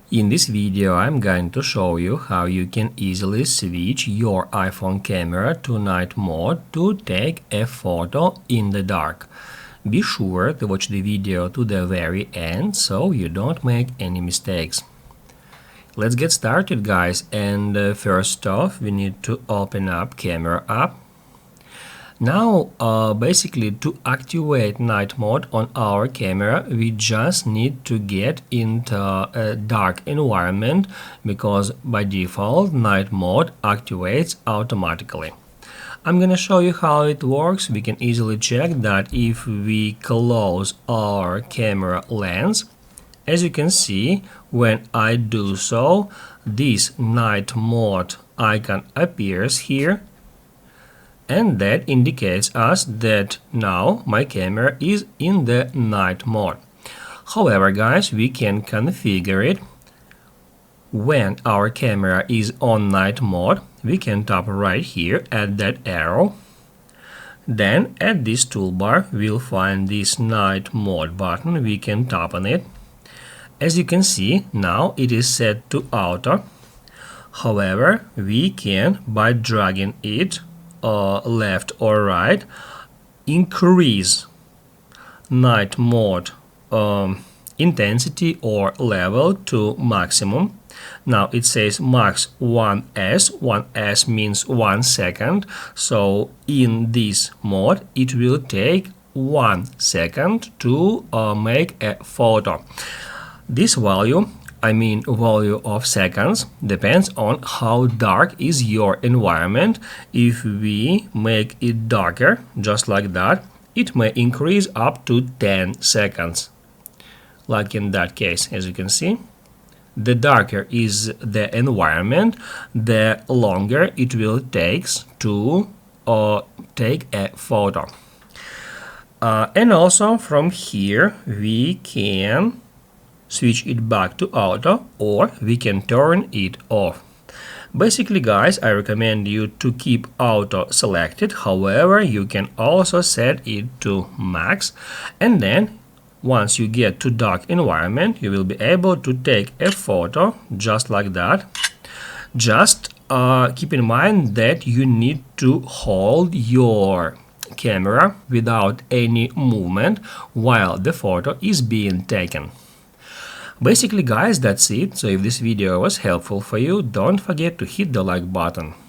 In this video, I'm going to show you how you can easily switch your iPhone camera to night mode to take a photo in the dark. Be sure to watch the video to the very end so you don't make any mistakes. Let's get started, guys, and first off we need to open up Camera app. Now, basically, to activate night mode on our camera, we just need to get into a dark environment because by default night mode activates automatically. I'm gonna show you how it works. We can easily check that if we close our camera lens. As you can see, when I do so, this night mode icon appears here. And that indicates us that now my camera is in the night mode. However, guys, we can configure it. When our camera is on night mode, we can tap right here at that arrow. Then at this toolbar, we'll find this night mode button. We can tap on it. As you can see, now it is set to auto. However, we can, by dragging it left or right, increase night mode intensity or level to maximum. Now it says max 1s. 1s means 1 second, so in this mode it will take 1 second to make a photo. This value, value of seconds, depends on how dark is your environment. If we make it darker, just like that, it may increase up to 10 seconds. Like in that case, as you can see, the darker is the environment, the longer it will take to take a photo. And also from here we can switch it back to auto, or we can turn it off. Basically, guys, I recommend you to keep auto selected. However, you can also set it to max, and then once you get to dark environment, you will be able to take a photo just like that. Just keep in mind that you need to hold your camera without any movement while the photo is being taken. Basically, guys, that's it. So if this video was helpful for you, don't forget to hit the like button.